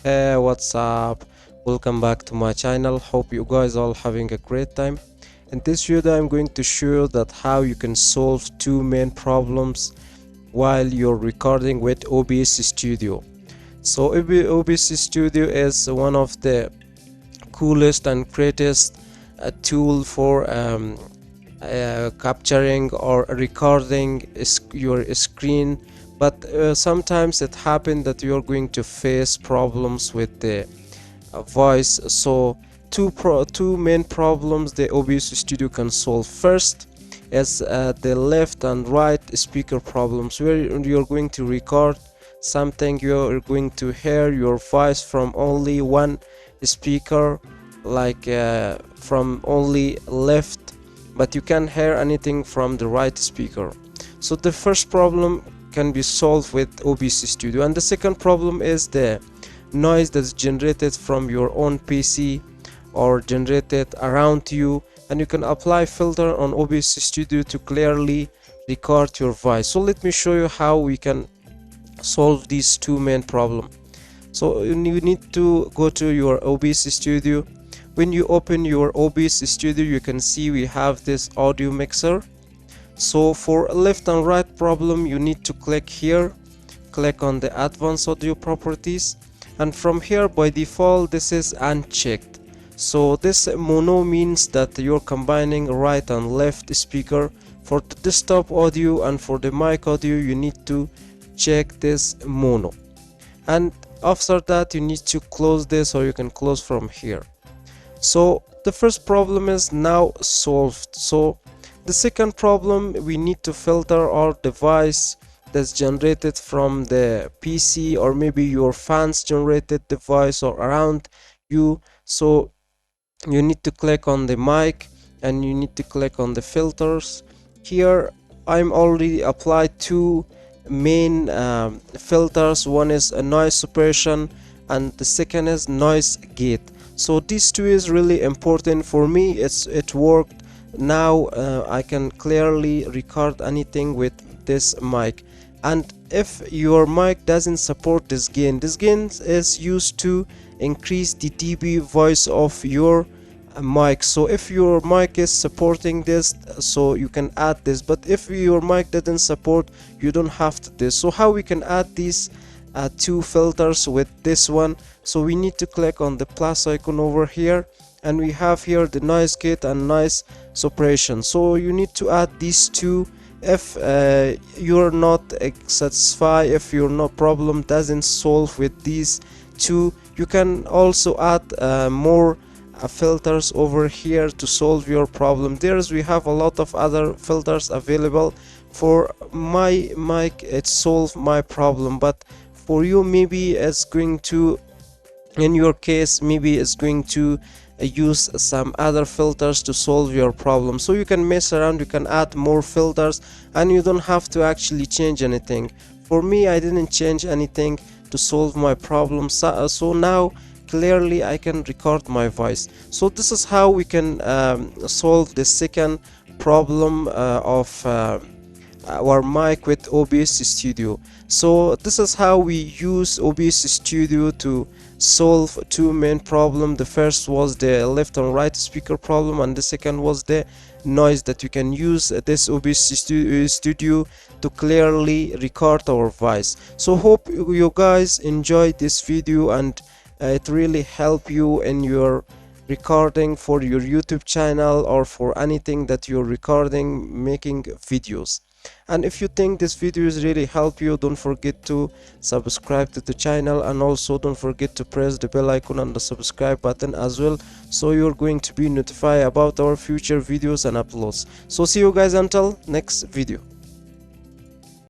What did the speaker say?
Hey, what's up? Welcome back to my channel. Hope you guys all having a great time. In this video, I'm going to show you that how you can solve two main problems while you're recording with OBS Studio. So OBS Studio is one of the coolest and greatest tool for capturing or recording your screen, but sometimes it happens that you're going to face problems with the voice. So two main problems the OBS Studio can solve. First is the left and right speaker problems, where you're going to record something, you're going to hear your voice from only one speaker, like from only left, but you can't hear anything from the right speaker. So the first problem can be solved with OBS Studio, and the second problem is the noise that's generated from your own PC or generated around you, and you can apply filter on OBS Studio to clearly record your voice. So let me show you how we can solve these two main problems. So you need to go to your OBS Studio. When you open your OBS Studio, you can see we have this audio mixer. So for left and right problem, you need to click here, click on the advanced audio properties, and from here by default this is unchecked. So this mono means that you're combining right and left speaker. For the desktop audio and for the mic audio, you need to check this mono, and after that you need to close this, or you can close from here. So the first problem is now solved. So the second problem, we need to filter our device that's generated from the PC, or maybe your fans generated device or around you. So you need to click on the mic and you need to click on the filters. Here I'm already applied two main filters. One is a noise suppression and the second is noise gate. So these two is really important for me. It worked. Now I can clearly record anything with this mic. And if your mic doesn't support this gain is used to increase the dB voice of your mic. So if your mic is supporting this, so you can add this, but if your mic doesn't support, you don't have to this. So how we can add these two filters with this one? So we need to click on the plus icon over here, and we have here the noise gate and noise suppression. So you need to add these two. If you're not satisfied, if your problem doesn't solve with these two, you can also add more filters over here to solve your problem. We have a lot of other filters available. For my mic, it solved my problem, but for you maybe it's going to, in your case, maybe it's going to use some other filters to solve your problem. So you can mess around, you can add more filters, and you don't have to actually change anything. For me, I didn't change anything to solve my problem. So now clearly I can record my voice. So this is how we can solve the second problem of our mic with OBS Studio. So this is how we use OBS Studio to solve two main problems. The first was the left and right speaker problem, and the second was the noise, that you can use this OBS Studio to clearly record our voice. So hope you guys enjoyed this video, and it really help you in your recording for your YouTube channel or for anything that you're recording, making videos. And if you think this video is really help you, don't forget to subscribe to the channel, and also don't forget to press the bell icon and the subscribe button as well, so you're going to be notified about our future videos and uploads. So see you guys until next video.